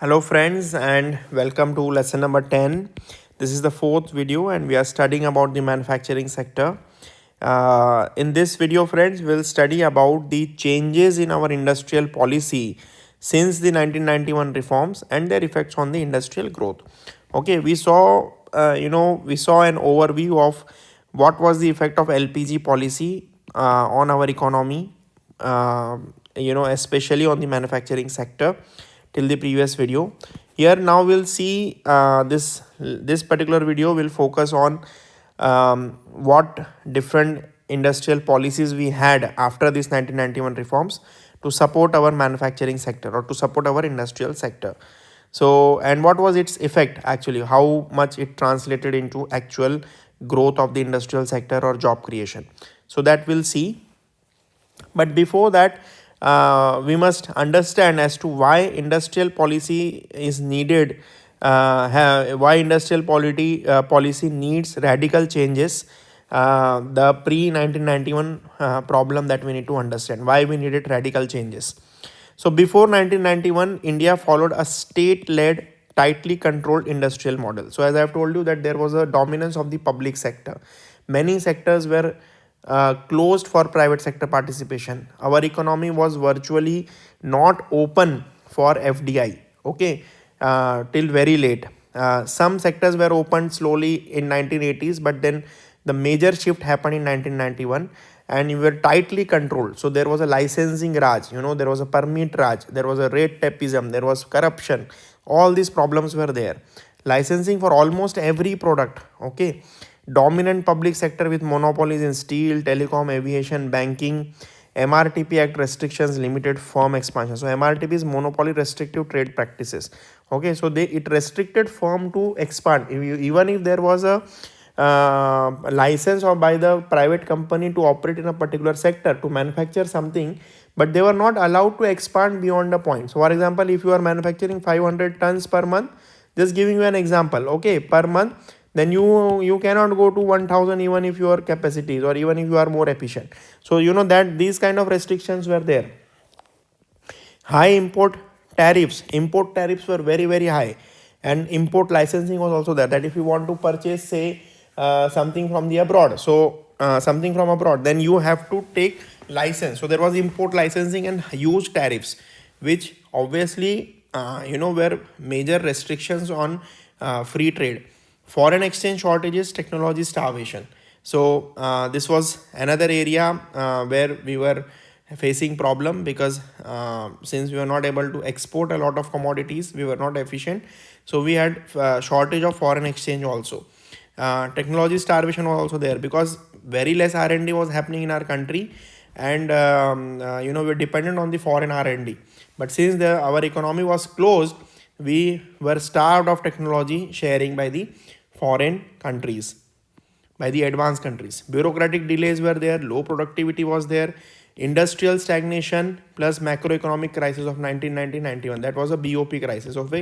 Hello friends and welcome to lesson number 10. This is the fourth video and we are studying about the manufacturing sector. In this video friends, we'll study about the changes in our industrial policy since the 1991 reforms and their effects on the industrial growth. Okay, we saw an overview of what was the effect of LPG policy on our economy, especially on the manufacturing sector till the previous video. Here now we'll see this particular video will focus on what different industrial policies we had after this 1991 reforms to support our manufacturing sector or to support our industrial sector. So, and what was its effect actually, how much it translated into actual growth of the industrial sector or job creation. So that we'll see. But before that, we must understand as to why industrial policy is needed, why industrial policy needs radical changes. The pre 1991 problem that we need to understand, why we needed radical changes. So before 1991, India followed a state-led, tightly controlled industrial model. So as I have told you that there was a dominance of the public sector. Many sectors were closed for private sector participation. Our economy was virtually not open for FDI. Okay, till very late. Some sectors were opened slowly in 1980s, but then the major shift happened in 1991 and we were tightly controlled. So there was a licensing raj, there was a permit raj, there was a rate tapism, there was corruption. All these problems were there. Licensing for almost every product. Okay, dominant public sector with monopolies in steel, telecom, aviation, banking. MRTP Act restrictions limited firm expansion. So MRTP is monopoly restrictive trade practices. Okay, so it restricted firm to expand. Even if there was a license or by the private company to operate in a particular sector to manufacture something, but they were not allowed to expand beyond a point. So for example, if you are manufacturing 500 tons per month, just giving you an example, okay, per month, then you cannot go to 1000 even if your capacities or even if you are more efficient. So that these kind of restrictions were there. High import tariffs were very high, and import licensing was also there, that if you want to purchase say something from the abroad, so something from abroad, then you have to take license. So there was import licensing and huge tariffs, which obviously were major restrictions on free trade. Foreign exchange shortages, technology starvation. So this was another area where we were facing problem, because since we were not able to export a lot of commodities, we were not efficient, so we had shortage of foreign exchange also. Technology starvation was also there, because very less R&D was happening in our country, and we're dependent on the foreign R&D. But since our economy was closed, we were starved of technology sharing by the foreign countries, by the advanced countries. Bureaucratic delays were there, low productivity was there, industrial stagnation plus macroeconomic crisis of 1990-91. That was a BOP crisis of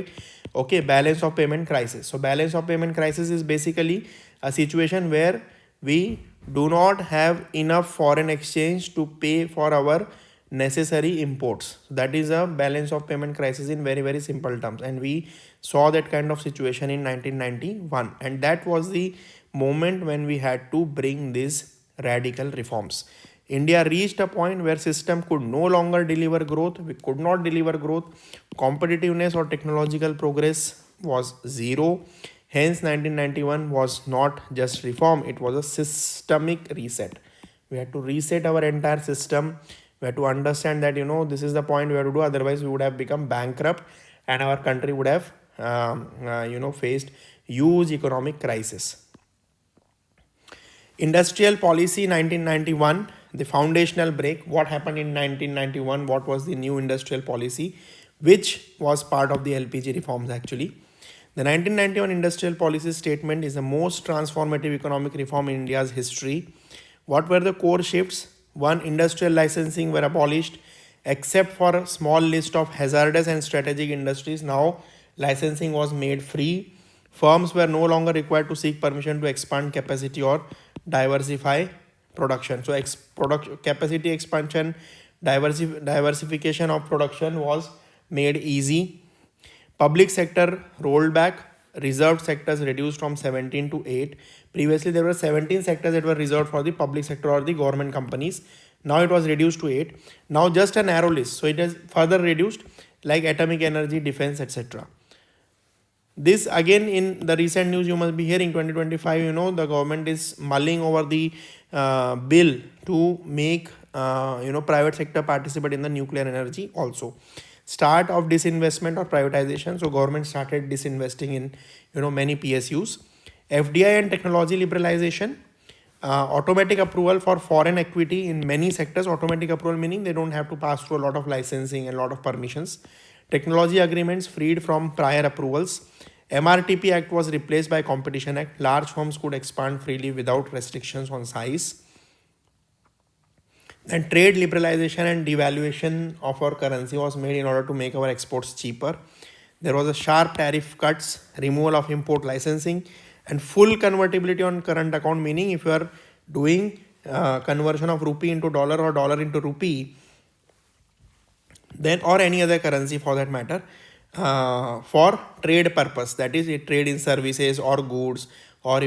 okay, balance of payment crisis. So balance of payment crisis is basically a situation where we do not have enough foreign exchange to pay for our necessary imports. That is a balance of payment crisis in very simple terms, and we saw that kind of situation in 1991, and that was the moment when we had to bring these radical reforms. India reached a point where system could no longer deliver growth. We could not deliver growth. Competitiveness or technological progress was zero. Hence 1991 was not just reform, it was a systemic reset. We had to reset our entire system. We have to understand that this is the point we have to do, otherwise we would have become bankrupt and our country would have faced huge economic crisis. Industrial policy 1991, the foundational break. What happened in 1991? What was the new industrial policy, which was part of the LPG reforms actually? The 1991 industrial policy statement is the most transformative economic reform in India's history. What were the core shifts? One, industrial licensing were abolished except for a small list of hazardous and strategic industries. Now licensing was made free. Firms were no longer required to seek permission to expand capacity or diversify production. So capacity expansion, diversification of production was made easy. Public sector rolled back, reserved sectors reduced from 17 to 8. Previously, there were 17 sectors that were reserved for the public sector or the government companies. Now it was reduced to 8. Now just a narrow list. So it is further reduced, like atomic energy, defense, etc. This again, in the recent news you must be hearing, 2025, the government is mulling over the bill to make private sector participate in the nuclear energy also. Start of disinvestment or privatization. So government started disinvesting in many PSUs. FDI and technology liberalization. Automatic approval for foreign equity in many sectors. Automatic approval meaning they don't have to pass through a lot of licensing and a lot of permissions. Technology agreements freed from prior approvals. MRTP Act was replaced by Competition Act. Large firms could expand freely without restrictions on size. Then trade liberalization and devaluation of our currency was made in order to make our exports cheaper. There was a sharp tariff cuts, removal of import licensing, and full convertibility on current account, meaning if you are doing conversion of rupee into dollar or dollar into rupee, then or any other currency for that matter, for trade purpose, that is trade in services or goods or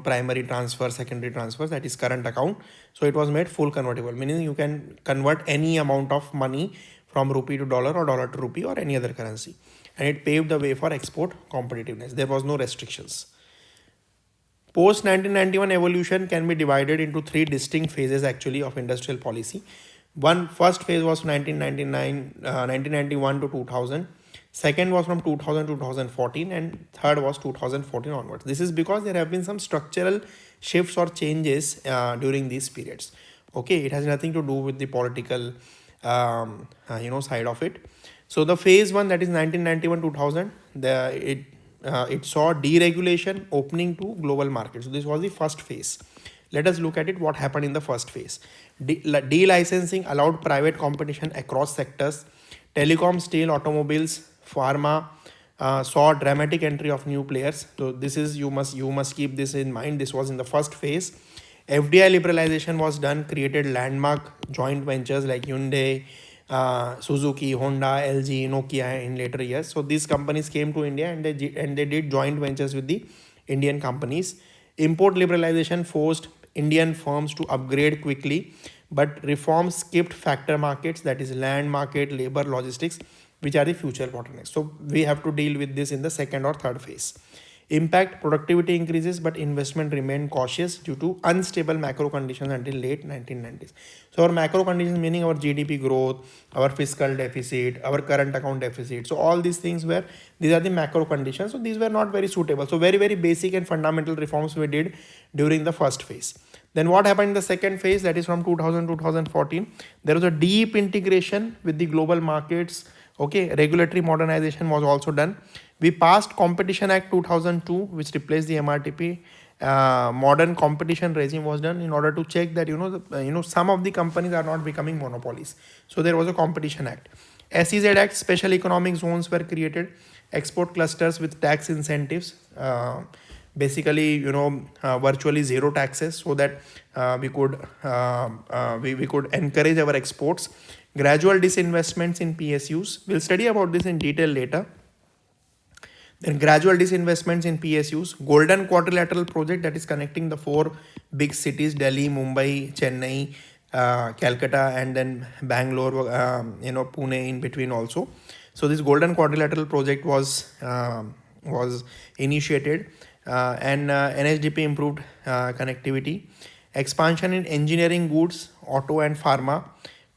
primary transfer, secondary transfer, that is current account. So it was made full convertible, meaning you can convert any amount of money from rupee to dollar or dollar to rupee or any other currency, and it paved the way for export competitiveness. There was no restrictions. Post 1991 evolution can be divided into three distinct phases actually of industrial policy. First phase was 1991 to 2000. Second was from 2000 to 2014, and third was 2014 onwards. This is because there have been some structural shifts or changes during these periods. Okay, it has nothing to do with the political side of it. So the phase one, that is 1991-2000, it saw deregulation, opening to global markets. So this was the first phase. Let us look at it. What happened in the first phase? De-licensing allowed private competition across sectors. Telecom, steel, automobiles, pharma saw dramatic entry of new players. So this is, you must keep this in mind. This was in the first phase. FDI liberalization was done, created landmark joint ventures like Hyundai, Suzuki, Honda, LG, Nokia in later years. So these companies came to India and they did joint ventures with the Indian companies. Import liberalization forced Indian firms to upgrade quickly, but reforms skipped factor markets, that is land market, labor, logistics, which are the future bottlenecks. So we have to deal with this in the second or third phase. Impact: productivity increases, but investment remained cautious due to unstable macro conditions until late 1990s. So our macro conditions meaning our GDP growth, our fiscal deficit, our current account deficit. So all these things these are the macro conditions. So these were not very suitable. So very, very basic and fundamental reforms we did during the first phase. Then what happened in the second phase, that is from 2000 to 2014, there was a deep integration with the global markets. Okay, regulatory modernization was also done. We passed Competition Act 2002, which replaced the MRTP. Modern competition regime was done in order to check that some of the companies are not becoming monopolies. So there was a Competition Act. SEZ Act, special economic zones were created. Export clusters with tax incentives. Basically, virtually zero taxes, so that we could encourage our exports. Gradual disinvestments in PSUs. We'll study about this in detail later. Then gradual disinvestments in PSUs. Golden Quadrilateral project, that is connecting the four big cities: Delhi, Mumbai, Chennai, Calcutta, and then Bangalore, Pune in between also. So this Golden Quadrilateral project was initiated, and NHDP improved connectivity. Expansion in engineering goods, auto and pharma.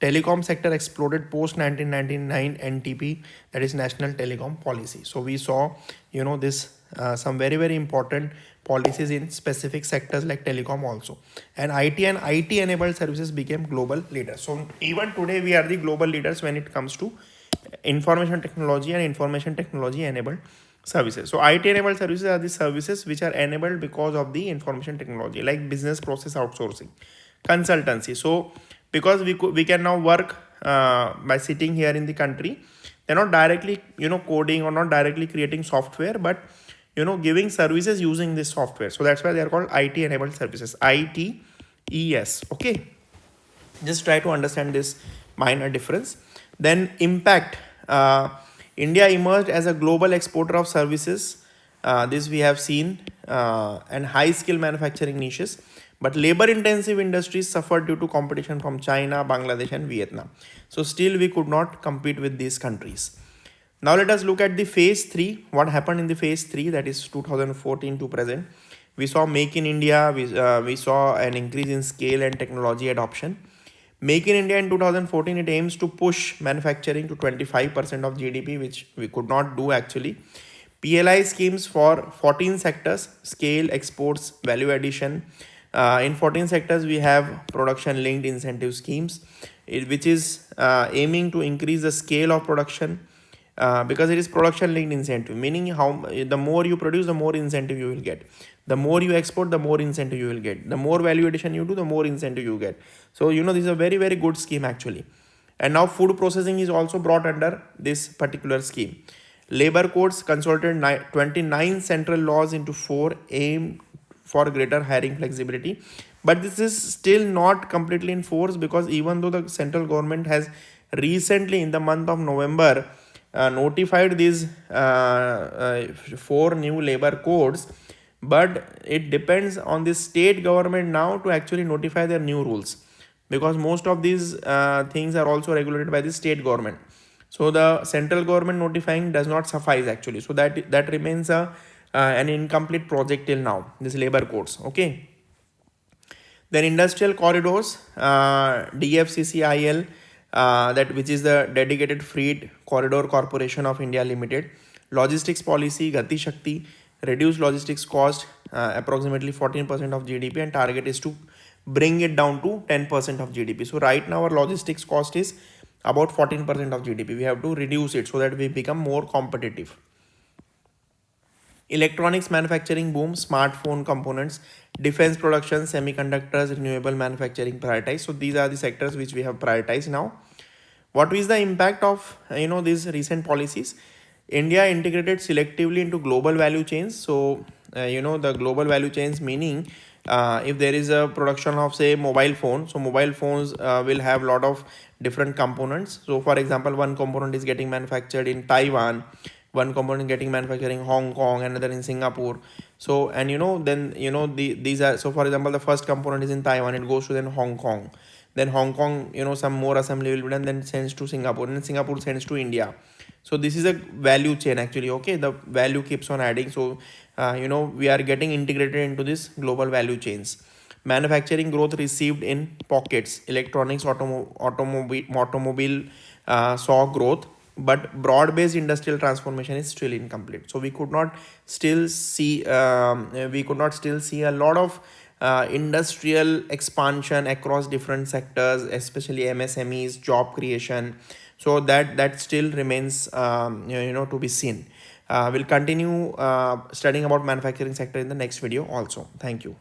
Telecom sector exploded post 1999 NTP, that is National Telecom Policy. So we saw, this some very, very important policies in specific sectors like telecom also. And IT and IT enabled services became global leaders. So even today we are the global leaders when it comes to information technology and information technology enabled services. So IT enabled services are the services which are enabled because of the information technology, like business process outsourcing, consultancy. So because we can now work by sitting here in the country, they're not directly coding or not directly creating software, but giving services using this software. So that's why they are called IT enabled services, ITES. Okay, just try to understand this minor difference. Then impact. India emerged as a global exporter of services. This we have seen, and high skill manufacturing niches. But labor intensive industries suffered due to competition from China, Bangladesh, and Vietnam. So, still, we could not compete with these countries. Now, let us look at the phase 3. What happened in the phase 3, that is 2014 to present? We saw Make in India, we saw an increase in scale and technology adoption. Make in India in 2014, it aims to push manufacturing to 25% of GDP, which we could not do actually. PLI schemes for 14 sectors: scale, exports, value addition. In 14 sectors, we have production linked incentive schemes, which is aiming to increase the scale of production, because it is production linked incentive, meaning how the more you produce, the more incentive you will get. The more you export, the more incentive you will get. The more value addition you do, the more incentive you get. So this is a very, very good scheme actually. And now food processing is also brought under this particular scheme. Labor codes consolidated 29 central laws into 4, aimed for greater hiring flexibility. But this is still not completely in force, because even though the central government has recently, in the month of November, notified these 4 new labor codes, but it depends on the state government now to actually notify their new rules, because most of these things are also regulated by the state government. So the central government notifying does not suffice actually. So that remains an incomplete project till now, this labor codes. Okay. Then industrial corridors, DFCCIL, that which is the Dedicated Freight Corridor Corporation of India Limited. Logistics policy, Gati Shakti, reduce logistics cost approximately 14% of GDP, and target is to bring it down to 10% of GDP. So right now our logistics cost is about 14% of GDP. We have to reduce it so that we become more competitive. Electronics manufacturing boom, smartphone components, defense production, semiconductors, renewable manufacturing prioritized. So these are the sectors which we have prioritized now. What is the impact of these recent policies? India integrated selectively into global value chains. So the global value chains, meaning if there is a production of say mobile phone, so mobile phones will have a lot of different components. So for example, one component is getting manufactured in Taiwan, one component getting manufactured in Hong Kong, another in Singapore. So and these are, so for example, the first component is in Taiwan, it goes to then Hong Kong. Then Hong Kong, some more assembly will be done, then sends to Singapore, and Singapore sends to India. So this is a value chain actually. Okay, the value keeps on adding. So we are getting integrated into this global value chains. Manufacturing growth received in pockets. Electronics, automobile saw growth, but broad-based industrial transformation is still incomplete. So we could not still see a lot of industrial expansion across different sectors, especially MSMEs, job creation. So that still remains to be seen. We'll continue studying about manufacturing sector in the next video also. Thank you.